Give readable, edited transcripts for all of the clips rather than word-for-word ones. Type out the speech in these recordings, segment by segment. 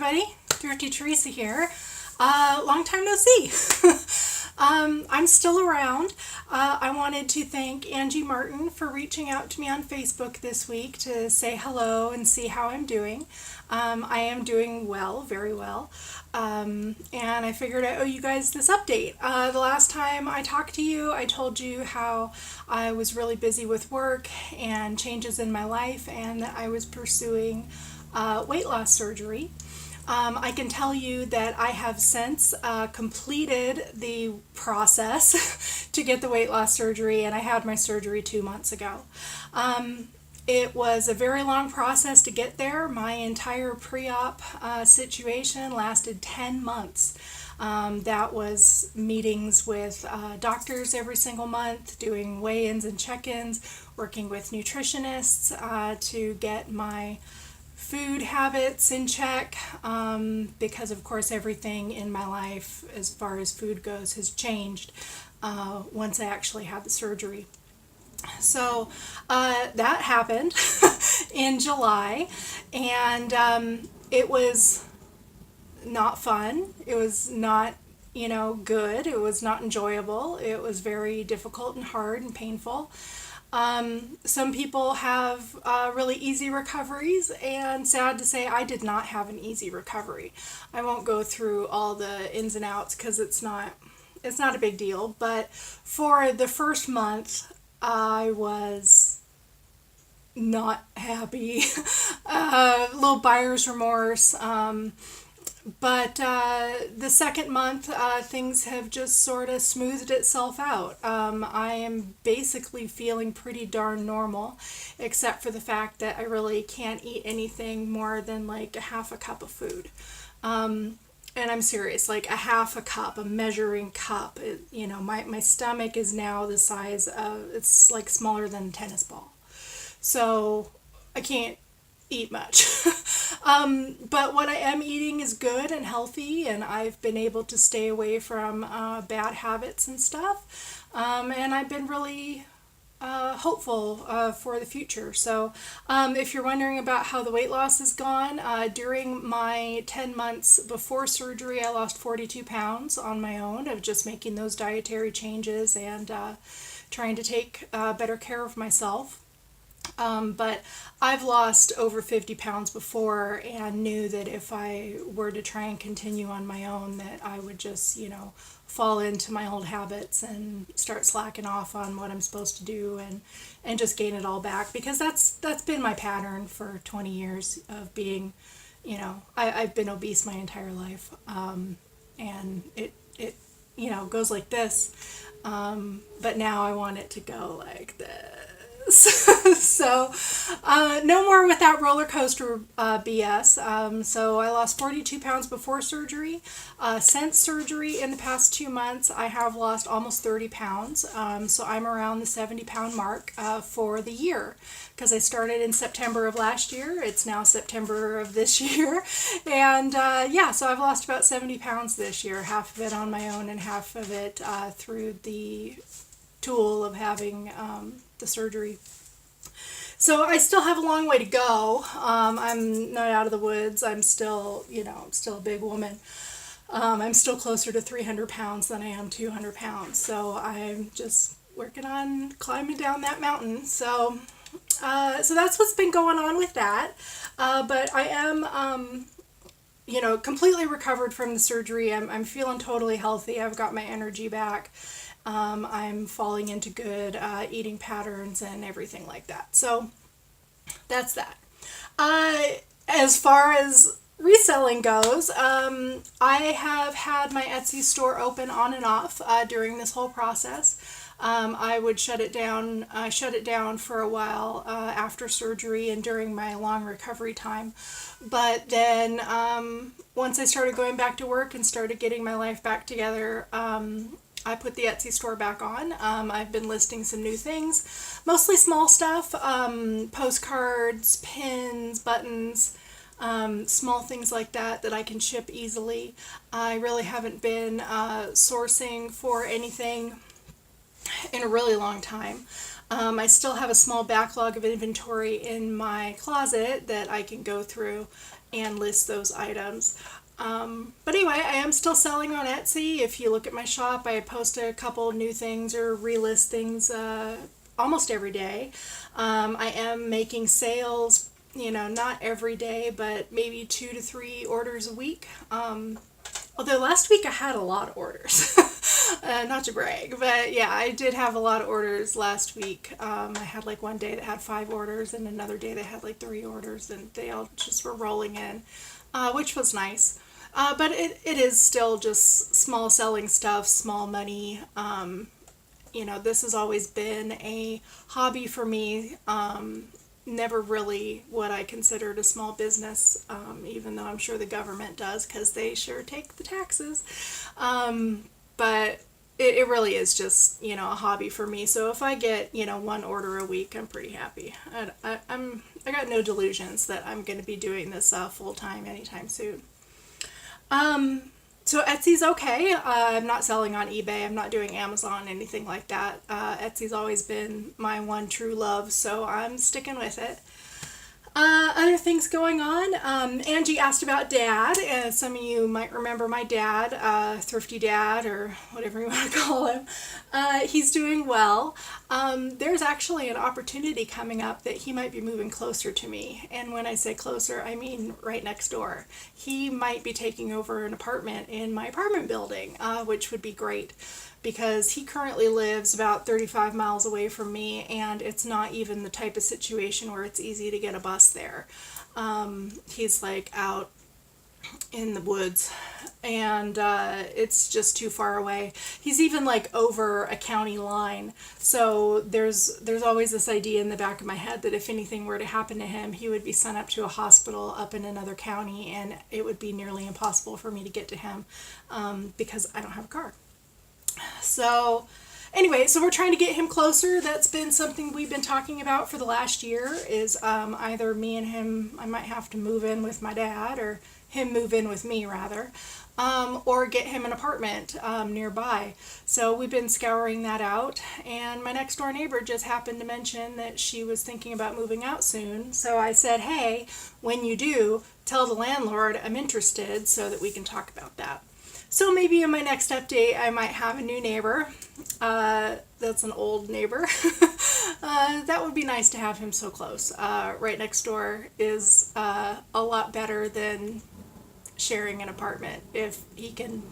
everybody, ThriftyTheresa here. Long time no see. I'm still around. I wanted to thank Angie Martin for reaching out to me on Facebook this week to say hello and see how I'm doing. I am doing well, very well. And I figured I owe you guys this update. The last time I talked to you, I told you how I was really busy with work and changes in my life and that I was pursuing weight loss surgery. I can tell you that I have since completed the process to get the weight loss surgery, and I had my surgery 2 months ago. It was a very long process to get there. My entire pre-op situation lasted 10 months. That was meetings with doctors every single month, doing weigh-ins and check-ins, working with nutritionists to get my food habits in check, because of course everything in my life as far as food goes has changed once I actually had the surgery. So that happened in July, and it was not fun. It was not, good. It was not enjoyable. It was very difficult and hard and painful. Some people have really easy recoveries, and sad to say I did not have an easy recovery. I won't go through all the ins and outs because it's not a big deal, but for the first month I was not happy. Little buyer's remorse. But the second month, things have just sort of smoothed itself out. I am basically feeling pretty darn normal, except for the fact that I really can't eat anything more than like a half a cup of food. And I'm serious, like a half a cup, a measuring cup. My stomach is now the size of, it's like smaller than a tennis ball. So I can't eat much. But what I am eating is good and healthy, and I've been able to stay away from bad habits and stuff. And I've been really hopeful for the future. So if you're wondering about how the weight loss has gone, during my 10 months before surgery, I lost 42 pounds on my own of just making those dietary changes and trying to take better care of myself. But I've lost over 50 pounds before and knew that if I were to try and continue on my own, that I would just, fall into my old habits and start slacking off on what I'm supposed to do and just gain it all back, because that's been my pattern for 20 years of being, I've been obese my entire life. And it goes like this. But now I want it to go like this. So no more with that roller coaster BS. So I lost 42 pounds before surgery. Since surgery in the past 2 months, I have lost almost 30 pounds. So I'm around the 70-pound mark for the year, because I started in September of last year. It's now September of this year. And so I've lost about 70 pounds this year, half of it on my own and half of it through the tool of having the surgery. So I still have a long way to go. I'm not out of the woods. I'm still, I'm still a big woman. I'm still closer to 300 pounds than I am 200 pounds. So I'm just working on climbing down that mountain. So that's what's been going on with that. But I am, completely recovered from the surgery. I'm feeling totally healthy. I've got my energy back. I'm falling into good eating patterns and everything like that. So that's that. As far as reselling goes, I have had my Etsy store open on and off during this whole process. I would shut it down for a while after surgery and during my long recovery time. But then once I started going back to work and started getting my life back together, I put the Etsy store back on. I've been listing some new things, mostly small stuff, postcards, pins, buttons, small things like that I can ship easily. I really haven't been sourcing for anything in a really long time. I still have a small backlog of inventory in my closet that I can go through and list those items. But anyway, I am still selling on Etsy. If you look at my shop, I post a couple new things or relist things almost every day. I am making sales, not every day, but maybe 2 to 3 orders a week. Although last week I had a lot of orders. Not to brag, but yeah, I did have a lot of orders last week. I had like one day that had 5 orders and another day that had like 3 orders, and they all just were rolling in, which was nice. But it is still just small selling stuff, small money. This has always been a hobby for me. Never really what I considered a small business, even though I'm sure the government does, because they sure take the taxes. But it really is just, a hobby for me. So if I get, 1 order a week, I'm pretty happy. I got no delusions that I'm going to be doing this full time anytime soon. So Etsy's okay. I'm not selling on eBay. I'm not doing Amazon, anything like that. Etsy's always been my one true love, so I'm sticking with it. Other things going on. Angie asked about Dad. Some of you might remember my dad, Thrifty Dad, or whatever you want to call him. He's doing well. There's actually an opportunity coming up that he might be moving closer to me. And when I say closer, I mean right next door. He might be taking over an apartment in my apartment building, which would be great, because he currently lives about 35 miles away from me, and it's not even the type of situation where it's easy to get a bus there. He's like out in the woods, and it's just too far away. He's even like over a county line, so there's always this idea in the back of my head that if anything were to happen to him, he would be sent up to a hospital up in another county, and it would be nearly impossible for me to get to him, because I don't have a car. So anyway, so we're trying to get him closer. That's been something we've been talking about for the last year, is either me and him, I might have to move in with my dad, or him move in with me rather, or get him an apartment nearby. So we've been scouring that out, and my next door neighbor just happened to mention that she was thinking about moving out soon. So I said, hey, when you do, tell the landlord I'm interested so that we can talk about that. So maybe in my next update, I might have a new neighbor. That's an old neighbor. That would be nice to have him so close. Right next door is a lot better than sharing an apartment. If he can,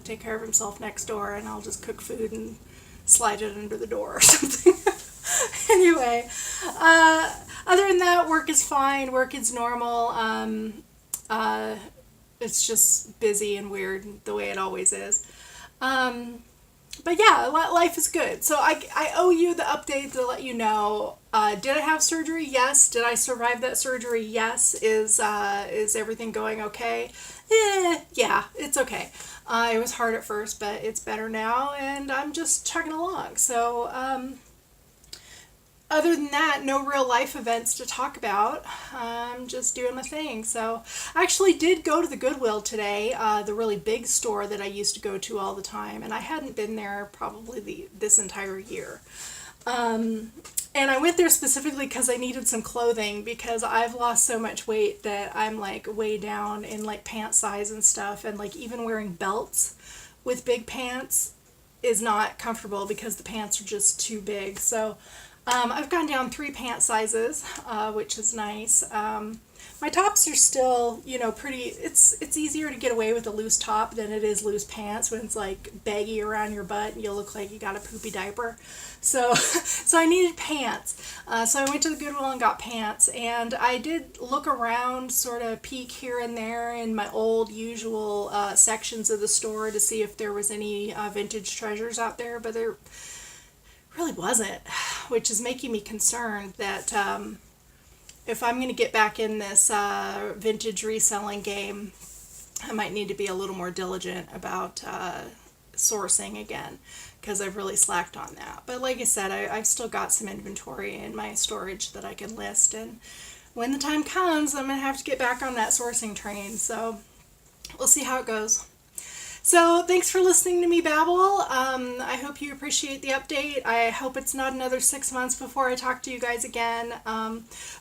take care of himself next door, and I'll just cook food and slide it under the door or something. Anyway, other than that, work is fine. Work is normal. It's just busy and weird the way it always is. But yeah, life is good. So I owe you the update to let you know. Did I have surgery? Yes. Did I survive that surgery? Yes. Is everything going okay? Yeah, it's okay. It was hard at first, but it's better now, and I'm just chugging along. So, other than that, no real life events to talk about. I'm just doing my thing. So I actually did go to the Goodwill today, the really big store that I used to go to all the time, and I hadn't been there probably this entire year. And I went there specifically because I needed some clothing, because I've lost so much weight that I'm like way down in like pant size and stuff, and like even wearing belts with big pants is not comfortable because the pants are just too big. So I've gone down 3 pant sizes, which is nice. My tops are still, pretty, it's easier to get away with a loose top than it is loose pants when it's like baggy around your butt and you look like you got a poopy diaper. So, so I needed pants. So I went to the Goodwill and got pants, and I did look around, sort of peek here and there in my old usual sections of the store to see if there was any vintage treasures out there, but there really wasn't, which is making me concerned that if I'm going to get back in this vintage reselling game, I might need to be a little more diligent about sourcing again, because I've really slacked on that. But like I said, I've still got some inventory in my storage that I can list, and when the time comes, I'm going to have to get back on that sourcing train. So we'll see how it goes. So thanks for listening to me babble. I hope you appreciate the update. I hope it's not another 6 months before I talk to you guys again.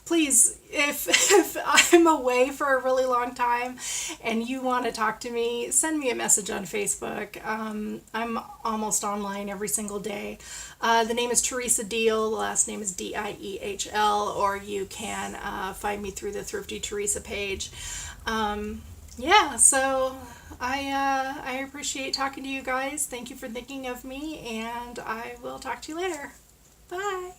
Please, if I'm away for a really long time and you want to talk to me, send me a message on Facebook. I'm almost online every single day. The name is Teresa Deal. The last name is Diehl, or you can find me through the Thrifty Teresa page. Yeah, so I appreciate talking to you guys. Thank you for thinking of me, and I will talk to you later. Bye.